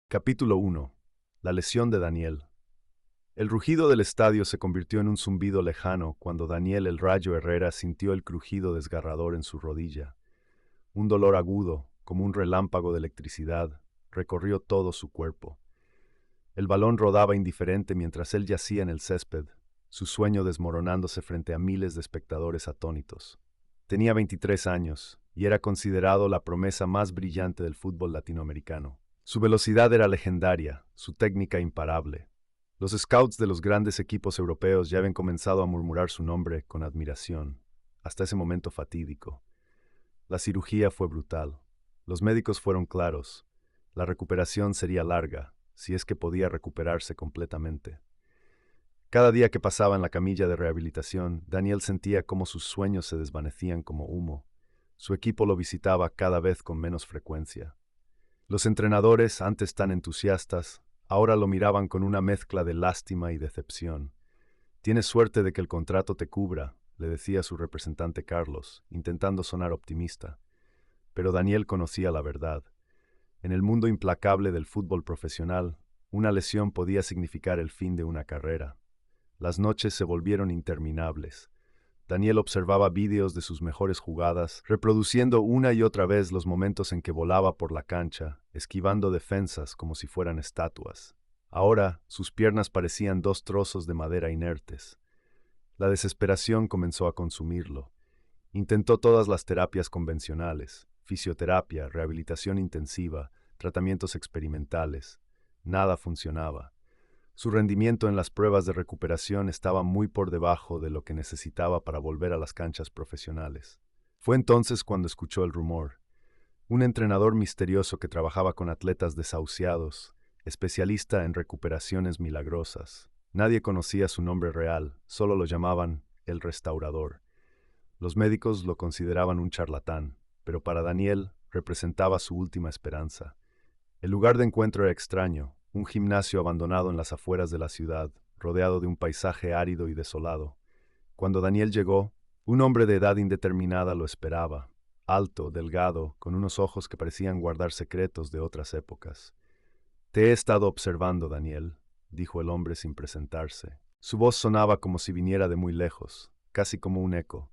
Capítulo 1. La lesión de Daniel. El rugido del estadio se convirtió en un zumbido lejano cuando Daniel el Rayo Herrera sintió el crujido desgarrador en su rodilla. Un dolor agudo, como un relámpago de electricidad, recorrió todo su cuerpo. El balón rodaba indiferente mientras él yacía en el césped, su sueño desmoronándose frente a miles de espectadores atónitos. Tenía 23 años y era considerado la promesa más brillante del fútbol latinoamericano. Su velocidad era legendaria, su técnica imparable. Los scouts de los grandes equipos europeos ya habían comenzado a murmurar su nombre con admiración, hasta ese momento fatídico. La cirugía fue brutal. Los médicos fueron claros. La recuperación sería larga, si es que podía recuperarse completamente. Cada día que pasaba en la camilla de rehabilitación, Daniel sentía cómo sus sueños se desvanecían como humo. Su equipo lo visitaba cada vez con menos frecuencia. Los entrenadores, antes tan entusiastas, ahora lo miraban con una mezcla de lástima y decepción. «Tienes suerte de que el contrato te cubra», le decía su representante Carlos, intentando sonar optimista. Pero Daniel conocía la verdad. En el mundo implacable del fútbol profesional, una lesión podía significar el fin de una carrera. Las noches se volvieron interminables. Daniel observaba vídeos de sus mejores jugadas, reproduciendo una y otra vez los momentos en que volaba por la cancha, esquivando defensas como si fueran estatuas. Ahora, sus piernas parecían dos trozos de madera inertes. La desesperación comenzó a consumirlo. Intentó todas las terapias convencionales: fisioterapia, rehabilitación intensiva, tratamientos experimentales. Nada funcionaba. Su rendimiento en las pruebas de recuperación estaba muy por debajo de lo que necesitaba para volver a las canchas profesionales. Fue entonces cuando escuchó el rumor. Un entrenador misterioso que trabajaba con atletas desahuciados, especialista en recuperaciones milagrosas. Nadie conocía su nombre real, solo lo llamaban el Restaurador. Los médicos lo consideraban un charlatán, pero para Daniel representaba su última esperanza. El lugar de encuentro era extraño, un gimnasio abandonado en las afueras de la ciudad, rodeado de un paisaje árido y desolado. Cuando Daniel llegó, un hombre de edad indeterminada lo esperaba, alto, delgado, con unos ojos que parecían guardar secretos de otras épocas. «Te he estado observando, Daniel», dijo el hombre sin presentarse. Su voz sonaba como si viniera de muy lejos, casi como un eco.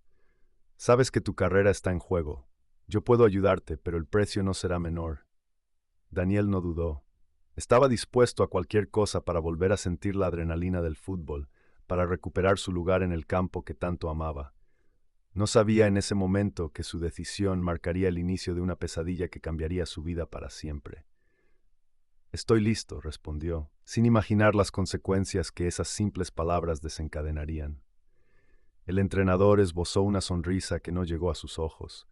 «Sabes que tu carrera está en juego. Yo puedo ayudarte, pero el precio no será menor». Daniel no dudó. Estaba dispuesto a cualquier cosa para volver a sentir la adrenalina del fútbol, para recuperar su lugar en el campo que tanto amaba. No sabía en ese momento que su decisión marcaría el inicio de una pesadilla que cambiaría su vida para siempre. «Estoy listo», respondió, sin imaginar las consecuencias que esas simples palabras desencadenarían. El entrenador esbozó una sonrisa que no llegó a sus ojos.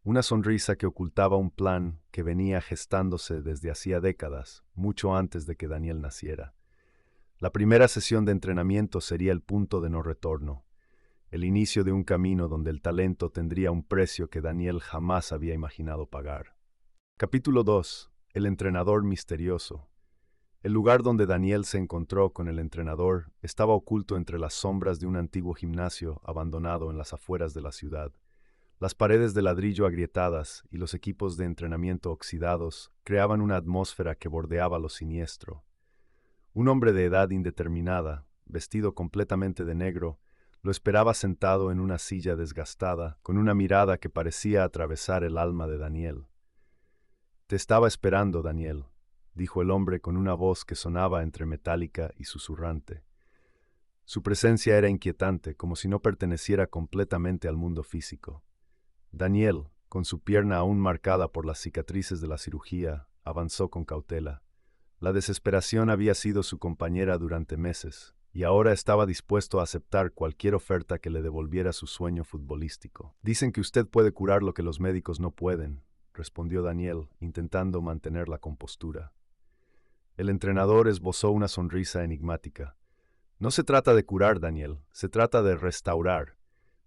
Una sonrisa que ocultaba un plan que venía gestándose desde hacía décadas, mucho antes de que Daniel naciera. La primera sesión de entrenamiento sería el punto de no retorno, el inicio de un camino donde el talento tendría un precio que Daniel jamás había imaginado pagar. Capítulo 2. El entrenador misterioso. El lugar donde Daniel se encontró con el entrenador estaba oculto entre las sombras de un antiguo gimnasio abandonado en las afueras de la ciudad. Las paredes de ladrillo agrietadas y los equipos de entrenamiento oxidados creaban una atmósfera que bordeaba lo siniestro. Un hombre de edad indeterminada, vestido completamente de negro, lo esperaba sentado en una silla desgastada, con una mirada que parecía atravesar el alma de Daniel. «Te estaba esperando, Daniel», dijo el hombre con una voz que sonaba entre metálica y susurrante. Su presencia era inquietante, como si no perteneciera completamente al mundo físico. Daniel, con su pierna aún marcada por las cicatrices de la cirugía, avanzó con cautela. La desesperación había sido su compañera durante meses, y ahora estaba dispuesto a aceptar cualquier oferta que le devolviera su sueño futbolístico. «Dicen que usted puede curar lo que los médicos no pueden», respondió Daniel, intentando mantener la compostura. El entrenador esbozó una sonrisa enigmática. «No se trata de curar, Daniel, se trata de restaurar,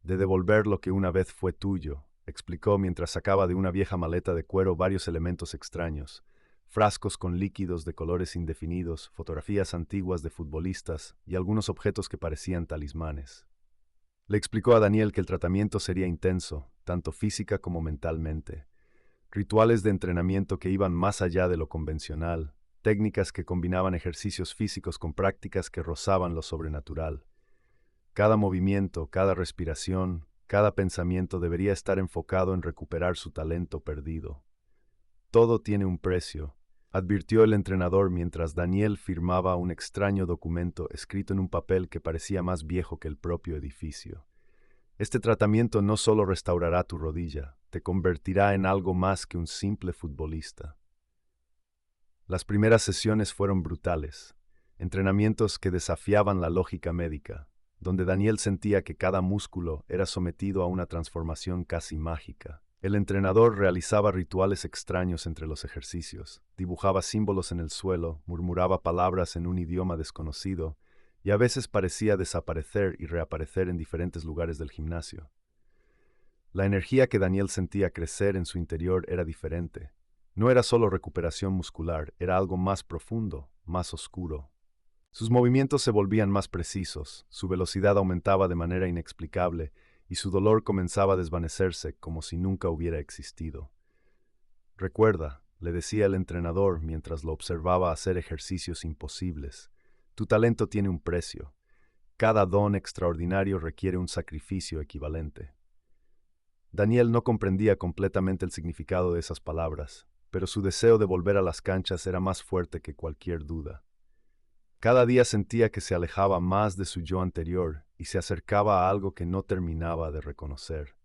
de devolver lo que una vez fue tuyo», explicó mientras sacaba de una vieja maleta de cuero varios elementos extraños: frascos con líquidos de colores indefinidos, fotografías antiguas de futbolistas y algunos objetos que parecían talismanes. Le explicó a Daniel que el tratamiento sería intenso, tanto física como mentalmente. Rituales de entrenamiento que iban más allá de lo convencional, técnicas que combinaban ejercicios físicos con prácticas que rozaban lo sobrenatural. Cada movimiento, cada respiración, cada pensamiento debería estar enfocado en recuperar su talento perdido. Todo tiene un precio, advirtió el entrenador mientras Daniel firmaba un extraño documento escrito en un papel que parecía más viejo que el propio edificio. Este tratamiento no solo restaurará tu rodilla, te convertirá en algo más que un simple futbolista. Las primeras sesiones fueron brutales, entrenamientos que desafiaban la lógica médica, donde Daniel sentía que cada músculo era sometido a una transformación casi mágica. El entrenador realizaba rituales extraños entre los ejercicios, dibujaba símbolos en el suelo, murmuraba palabras en un idioma desconocido, y a veces parecía desaparecer y reaparecer en diferentes lugares del gimnasio. La energía que Daniel sentía crecer en su interior era diferente. No era solo recuperación muscular, era algo más profundo, más oscuro. Sus movimientos se volvían más precisos, su velocidad aumentaba de manera inexplicable y su dolor comenzaba a desvanecerse como si nunca hubiera existido. Recuerda, le decía el entrenador mientras lo observaba hacer ejercicios imposibles, tu talento tiene un precio. Cada don extraordinario requiere un sacrificio equivalente. Daniel no comprendía completamente el significado de esas palabras, pero su deseo de volver a las canchas era más fuerte que cualquier duda. Cada día sentía que se alejaba más de su yo anterior y se acercaba a algo que no terminaba de reconocer.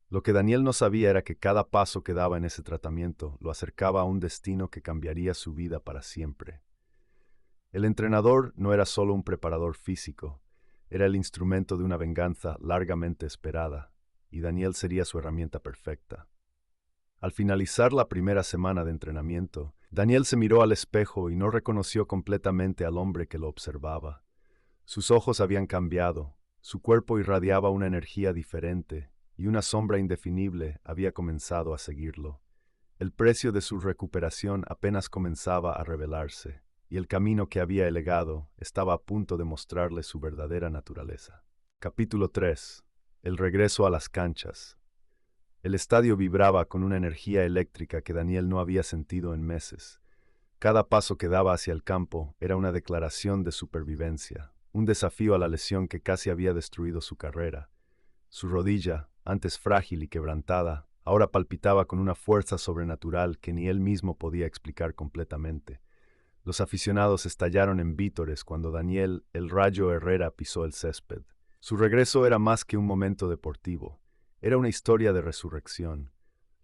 Lo que Daniel no sabía era que cada paso que daba en ese tratamiento lo acercaba a un destino que cambiaría su vida para siempre. El entrenador no era solo un preparador físico, era el instrumento de una venganza largamente esperada, y Daniel sería su herramienta perfecta. Al finalizar la primera semana de entrenamiento, Daniel se miró al espejo y no reconoció completamente al hombre que lo observaba. Sus ojos habían cambiado, su cuerpo irradiaba una energía diferente, y una sombra indefinible había comenzado a seguirlo. El precio de su recuperación apenas comenzaba a revelarse, y el camino que había elegado estaba a punto de mostrarle su verdadera naturaleza. Capítulo 3. El regreso a las canchas. El estadio vibraba con una energía eléctrica que Daniel no había sentido en meses. Cada paso que daba hacia el campo era una declaración de supervivencia, un desafío a la lesión que casi había destruido su carrera. Su rodilla, antes frágil y quebrantada, ahora palpitaba con una fuerza sobrenatural que ni él mismo podía explicar completamente. Los aficionados estallaron en vítores cuando Daniel "el Rayo" Herrera pisó el césped. Su regreso era más que un momento deportivo, era una historia de resurrección.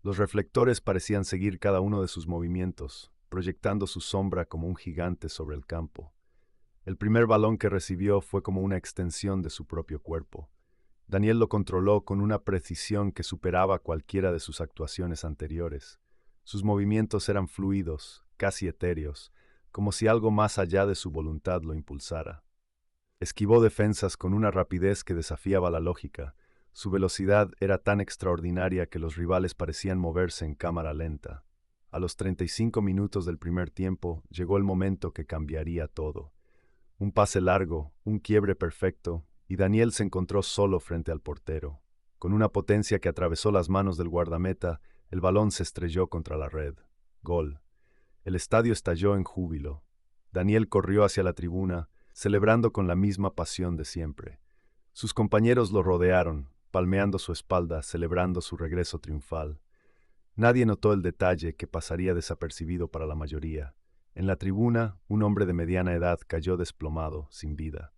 Los reflectores parecían seguir cada uno de sus movimientos, proyectando su sombra como un gigante sobre el campo. El primer balón que recibió fue como una extensión de su propio cuerpo. Daniel lo controló con una precisión que superaba cualquiera de sus actuaciones anteriores. Sus movimientos eran fluidos, casi etéreos, como si algo más allá de su voluntad lo impulsara. Esquivó defensas con una rapidez que desafiaba la lógica. Su velocidad era tan extraordinaria que los rivales parecían moverse en cámara lenta. A los 35 minutos del primer tiempo llegó el momento que cambiaría todo. Un pase largo, un quiebre perfecto, y Daniel se encontró solo frente al portero. Con una potencia que atravesó las manos del guardameta, el balón se estrelló contra la red. Gol. El estadio estalló en júbilo. Daniel corrió hacia la tribuna, celebrando con la misma pasión de siempre. Sus compañeros lo rodearon, palmeando su espalda, celebrando su regreso triunfal. Nadie notó el detalle que pasaría desapercibido para la mayoría. En la tribuna, un hombre de mediana edad cayó desplomado, sin vida.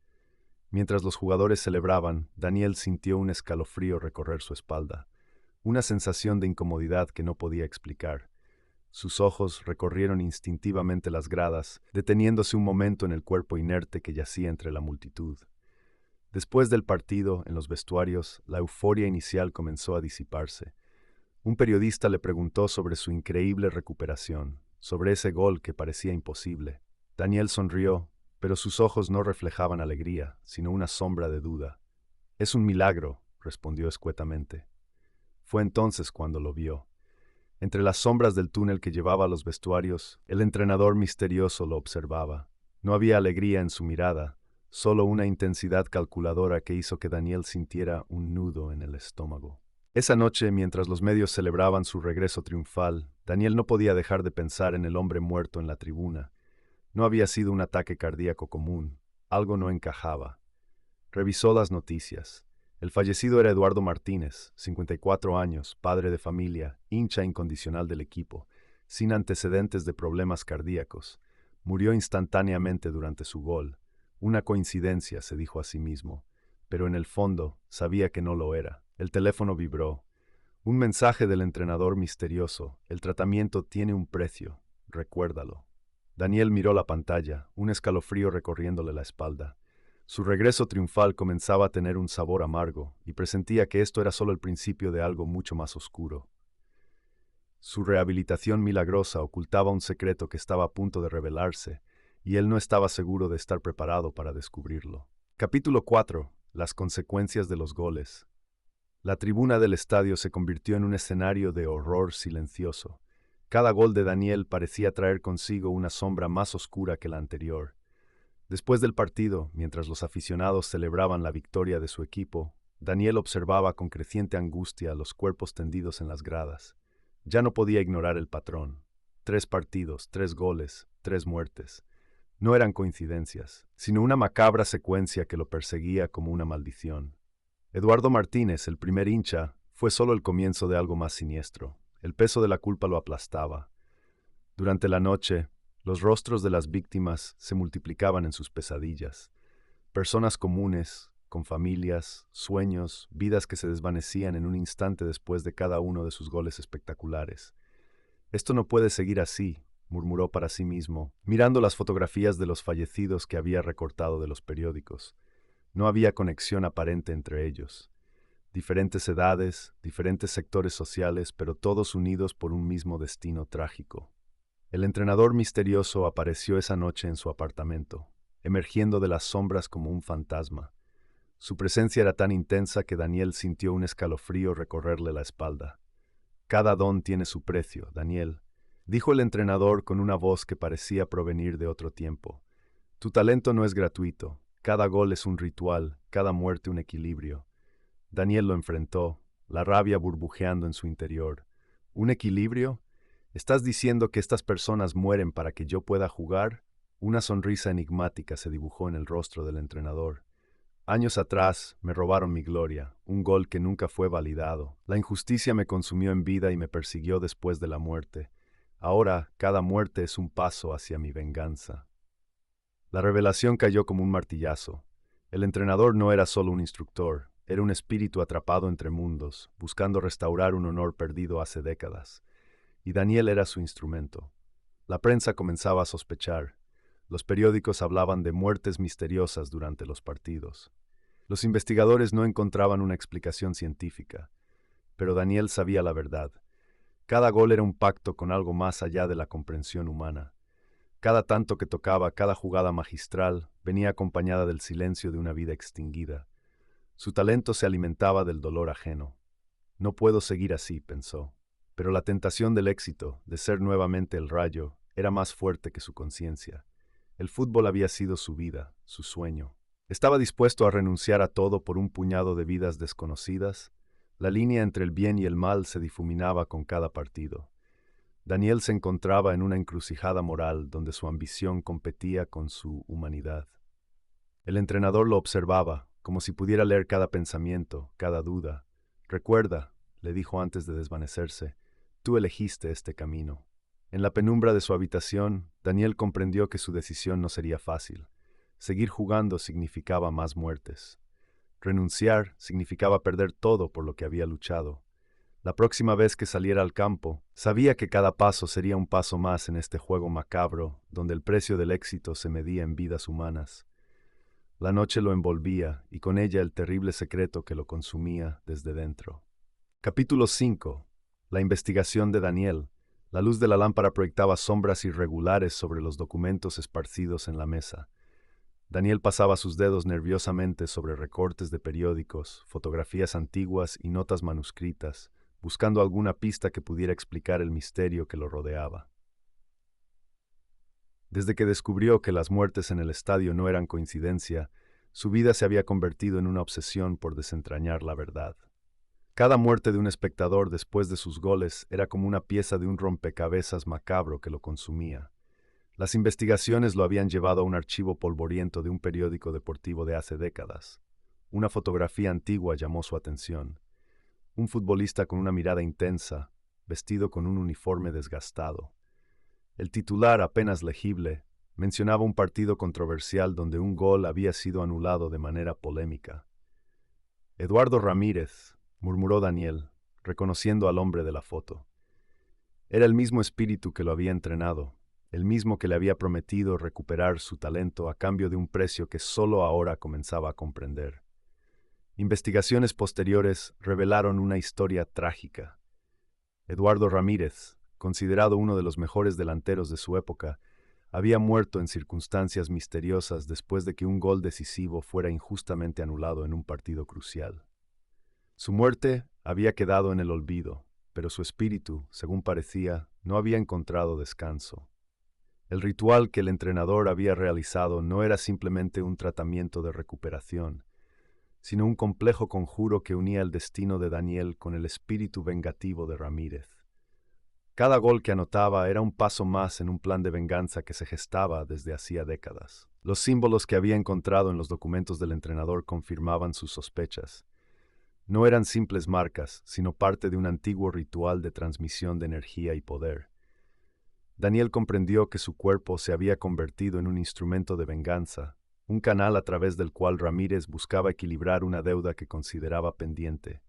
Mientras los jugadores celebraban, Daniel sintió un escalofrío recorrer su espalda, una sensación de incomodidad que no podía explicar. Sus ojos recorrieron instintivamente las gradas, deteniéndose un momento en el cuerpo inerte que yacía entre la multitud. Después del partido, en los vestuarios, la euforia inicial comenzó a disiparse. Un periodista le preguntó sobre su increíble recuperación, sobre ese gol que parecía imposible. Daniel sonrió, pero sus ojos no reflejaban alegría, sino una sombra de duda. «Es un milagro», respondió escuetamente. Fue entonces cuando lo vio. Entre las sombras del túnel que llevaba a los vestuarios, el entrenador misterioso lo observaba. No había alegría en su mirada, solo una intensidad calculadora que hizo que Daniel sintiera un nudo en el estómago. Esa noche, mientras los medios celebraban su regreso triunfal, Daniel no podía dejar de pensar en el hombre muerto en la tribuna. No había sido un ataque cardíaco común. Algo no encajaba. Revisó las noticias. El fallecido era Eduardo Martínez, 54 años, padre de familia, hincha incondicional del equipo, sin antecedentes de problemas cardíacos. Murió instantáneamente durante su gol. Una coincidencia, se dijo a sí mismo, pero en el fondo sabía que no lo era. El teléfono vibró. Un mensaje del entrenador misterioso. El tratamiento tiene un precio. Recuérdalo. Daniel miró la pantalla, un escalofrío recorriéndole la espalda. Su regreso triunfal comenzaba a tener un sabor amargo, y presentía que esto era solo el principio de algo mucho más oscuro. Su rehabilitación milagrosa ocultaba un secreto que estaba a punto de revelarse, y él no estaba seguro de estar preparado para descubrirlo. Capítulo 4. Las consecuencias de los goles. La tribuna del estadio se convirtió en un escenario de horror silencioso. Cada gol de Daniel parecía traer consigo una sombra más oscura que la anterior. Después del partido, mientras los aficionados celebraban la victoria de su equipo, Daniel observaba con creciente angustia los cuerpos tendidos en las gradas. Ya no podía ignorar el patrón. 3 partidos, 3 goles, 3 muertes. No eran coincidencias, sino una macabra secuencia que lo perseguía como una maldición. Eduardo Martínez, el primer hincha, fue solo el comienzo de algo más siniestro. El peso de la culpa lo aplastaba. Durante la noche, los rostros de las víctimas se multiplicaban en sus pesadillas. Personas comunes, con familias, sueños, vidas que se desvanecían en un instante después de cada uno de sus goles espectaculares. Esto no puede seguir así, murmuró para sí mismo, mirando las fotografías de los fallecidos que había recortado de los periódicos. No había conexión aparente entre ellos. Diferentes edades, diferentes sectores sociales, pero todos unidos por un mismo destino trágico. El entrenador misterioso apareció esa noche en su apartamento, emergiendo de las sombras como un fantasma. Su presencia era tan intensa que Daniel sintió un escalofrío recorrerle la espalda. Cada don tiene su precio, Daniel, dijo el entrenador con una voz que parecía provenir de otro tiempo. Tu talento no es gratuito. Cada gol es un ritual, cada muerte un equilibrio. Daniel lo enfrentó, la rabia burbujeando en su interior. ¿Un equilibrio? ¿Estás diciendo que estas personas mueren para que yo pueda jugar? Una sonrisa enigmática se dibujó en el rostro del entrenador. Años atrás me robaron mi gloria, un gol que nunca fue validado. La injusticia me consumió en vida y me persiguió después de la muerte. Ahora cada muerte es un paso hacia mi venganza. La revelación cayó como un martillazo. El entrenador no era solo un instructor, era un espíritu atrapado entre mundos, buscando restaurar un honor perdido hace décadas. Y Daniel era su instrumento. La prensa comenzaba a sospechar. Los periódicos hablaban de muertes misteriosas durante los partidos. Los investigadores no encontraban una explicación científica, pero Daniel sabía la verdad. Cada gol era un pacto con algo más allá de la comprensión humana. Cada tanto que tocaba, cada jugada magistral, venía acompañada del silencio de una vida extinguida. Su talento se alimentaba del dolor ajeno. No puedo seguir así, pensó. Pero la tentación del éxito, de ser nuevamente el Rayo, era más fuerte que su conciencia. El fútbol había sido su vida, su sueño. Estaba dispuesto a renunciar a todo por un puñado de vidas desconocidas. La línea entre el bien y el mal se difuminaba con cada partido. Daniel se encontraba en una encrucijada moral donde su ambición competía con su humanidad. El entrenador lo observaba, como si pudiera leer cada pensamiento, cada duda. Recuerda, le dijo antes de desvanecerse, tú elegiste este camino. En la penumbra de su habitación, Daniel comprendió que su decisión no sería fácil. Seguir jugando significaba más muertes. Renunciar significaba perder todo por lo que había luchado. La próxima vez que saliera al campo, sabía que cada paso sería un paso más en este juego macabro, donde el precio del éxito se medía en vidas humanas. La noche lo envolvía, y con ella el terrible secreto que lo consumía desde dentro. Capítulo 5. La investigación de Daniel. La luz de la lámpara proyectaba sombras irregulares sobre los documentos esparcidos en la mesa. Daniel pasaba sus dedos nerviosamente sobre recortes de periódicos, fotografías antiguas y notas manuscritas, buscando alguna pista que pudiera explicar el misterio que lo rodeaba. Desde que descubrió que las muertes en el estadio no eran coincidencia, su vida se había convertido en una obsesión por desentrañar la verdad. Cada muerte de un espectador después de sus goles era como una pieza de un rompecabezas macabro que lo consumía. Las investigaciones lo habían llevado a un archivo polvoriento de un periódico deportivo de hace décadas. Una fotografía antigua llamó su atención. Un futbolista con una mirada intensa, vestido con un uniforme desgastado. El titular, apenas legible, mencionaba un partido controversial donde un gol había sido anulado de manera polémica. Eduardo Ramírez, murmuró Daniel, reconociendo al hombre de la foto. Era el mismo espíritu que lo había entrenado, el mismo que le había prometido recuperar su talento a cambio de un precio que solo ahora comenzaba a comprender. Investigaciones posteriores revelaron una historia trágica. Eduardo Ramírez, considerado uno de los mejores delanteros de su época, había muerto en circunstancias misteriosas después de que un gol decisivo fuera injustamente anulado en un partido crucial. Su muerte había quedado en el olvido, pero su espíritu, según parecía, no había encontrado descanso. El ritual que el entrenador había realizado no era simplemente un tratamiento de recuperación, sino un complejo conjuro que unía el destino de Daniel con el espíritu vengativo de Ramírez. Cada gol que anotaba era un paso más en un plan de venganza que se gestaba desde hacía décadas. Los símbolos que había encontrado en los documentos del entrenador confirmaban sus sospechas. No eran simples marcas, sino parte de un antiguo ritual de transmisión de energía y poder. Daniel comprendió que su cuerpo se había convertido en un instrumento de venganza, un canal a través del cual Ramírez buscaba equilibrar una deuda que consideraba pendiente.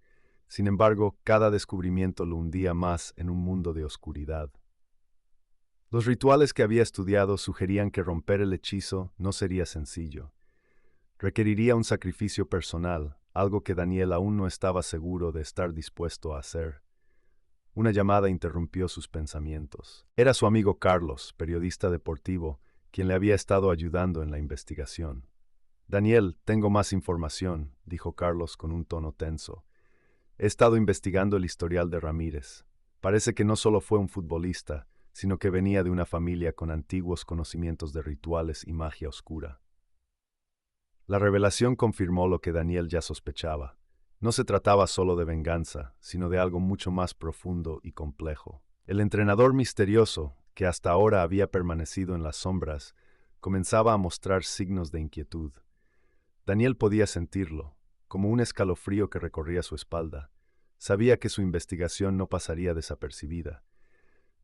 Sin embargo, cada descubrimiento lo hundía más en un mundo de oscuridad. Los rituales que había estudiado sugerían que romper el hechizo no sería sencillo. Requeriría un sacrificio personal, algo que Daniel aún no estaba seguro de estar dispuesto a hacer. Una llamada interrumpió sus pensamientos. Era su amigo Carlos, periodista deportivo, quien le había estado ayudando en la investigación. Daniel, tengo más información, dijo Carlos con un tono tenso. He estado investigando el historial de Ramírez. Parece que no solo fue un futbolista, sino que venía de una familia con antiguos conocimientos de rituales y magia oscura. La revelación confirmó lo que Daniel ya sospechaba. No se trataba solo de venganza, sino de algo mucho más profundo y complejo. El entrenador misterioso, que hasta ahora había permanecido en las sombras, comenzaba a mostrar signos de inquietud. Daniel podía sentirlo, como un escalofrío que recorría su espalda. Sabía que su investigación no pasaría desapercibida.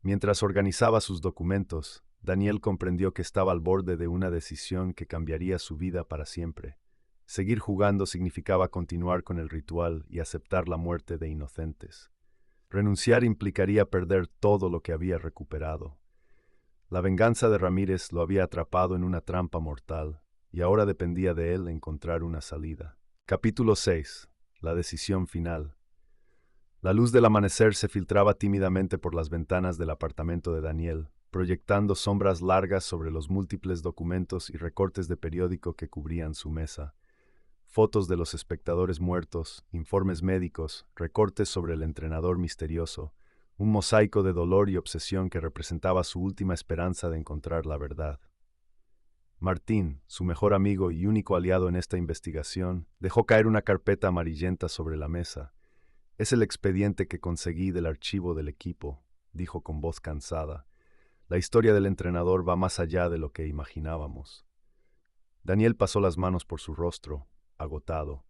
Mientras organizaba sus documentos, Daniel comprendió que estaba al borde de una decisión que cambiaría su vida para siempre. Seguir jugando significaba continuar con el ritual y aceptar la muerte de inocentes. Renunciar implicaría perder todo lo que había recuperado. La venganza de Ramírez lo había atrapado en una trampa mortal, y ahora dependía de él encontrar una salida. Capítulo 6. La decisión final. La luz del amanecer se filtraba tímidamente por las ventanas del apartamento de Daniel, proyectando sombras largas sobre los múltiples documentos y recortes de periódico que cubrían su mesa. Fotos de los espectadores muertos, informes médicos, recortes sobre el entrenador misterioso, un mosaico de dolor y obsesión que representaba su última esperanza de encontrar la verdad. Martín, su mejor amigo y único aliado en esta investigación, dejó caer una carpeta amarillenta sobre la mesa. Es el expediente que conseguí del archivo del equipo, dijo con voz cansada. La historia del entrenador va más allá de lo que imaginábamos. Daniel pasó las manos por su rostro, agotado.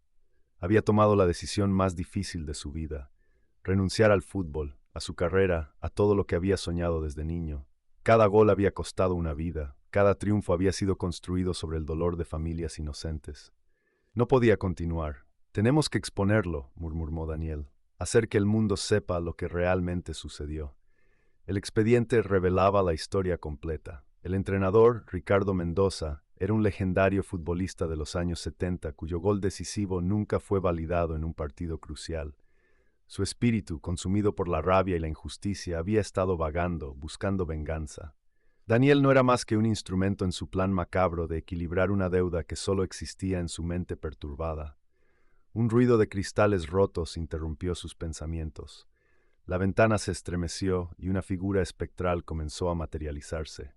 Había tomado la decisión más difícil de su vida: renunciar al fútbol, a su carrera, a todo lo que había soñado desde niño. Cada gol había costado una vida, cada triunfo había sido construido sobre el dolor de familias inocentes. No podía continuar. Tenemos que exponerlo, murmuró Daniel. Hacer que el mundo sepa lo que realmente sucedió. El expediente revelaba la historia completa. El entrenador, Ricardo Mendoza, era un legendario futbolista de los años 70 cuyo gol decisivo nunca fue validado en un partido crucial. Su espíritu, consumido por la rabia y la injusticia, había estado vagando, buscando venganza. Daniel no era más que un instrumento en su plan macabro de equilibrar una deuda que solo existía en su mente perturbada. Un ruido de cristales rotos interrumpió sus pensamientos. La ventana se estremeció y una figura espectral comenzó a materializarse.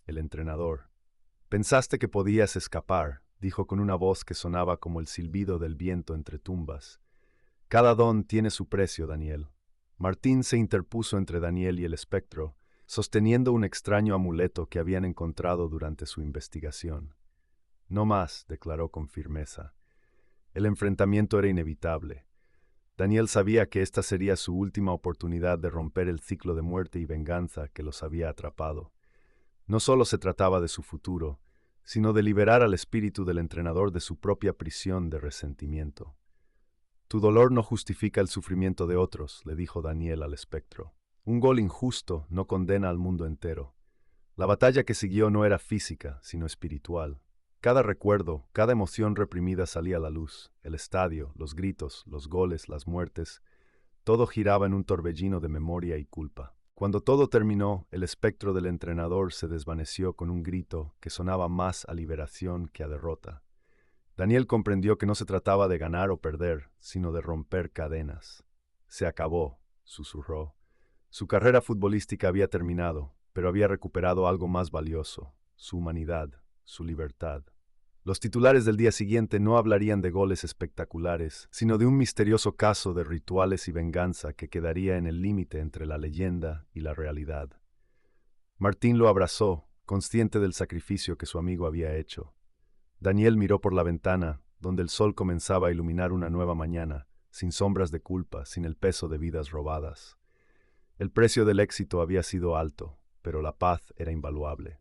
El entrenador. «Pensaste que podías escapar», dijo con una voz que sonaba como el silbido del viento entre tumbas. Cada don tiene su precio, Daniel. Martín se interpuso entre Daniel y el espectro, sosteniendo un extraño amuleto que habían encontrado durante su investigación. No más, declaró con firmeza. El enfrentamiento era inevitable. Daniel sabía que esta sería su última oportunidad de romper el ciclo de muerte y venganza que los había atrapado. No solo se trataba de su futuro, sino de liberar al espíritu del entrenador de su propia prisión de resentimiento. Tu dolor no justifica el sufrimiento de otros, le dijo Daniel al espectro. Un gol injusto no condena al mundo entero. La batalla que siguió no era física, sino espiritual. Cada recuerdo, cada emoción reprimida salía a la luz. El estadio, los gritos, los goles, las muertes, todo giraba en un torbellino de memoria y culpa. Cuando todo terminó, el espectro del entrenador se desvaneció con un grito que sonaba más a liberación que a derrota. Daniel comprendió que no se trataba de ganar o perder, sino de romper cadenas. Se acabó, susurró. Su carrera futbolística había terminado, pero había recuperado algo más valioso, su humanidad, su libertad. Los titulares del día siguiente no hablarían de goles espectaculares, sino de un misterioso caso de rituales y venganza que quedaría en el límite entre la leyenda y la realidad. Martín lo abrazó, consciente del sacrificio que su amigo había hecho. Daniel miró por la ventana, donde el sol comenzaba a iluminar una nueva mañana, sin sombras de culpa, sin el peso de vidas robadas. El precio del éxito había sido alto, pero la paz era invaluable.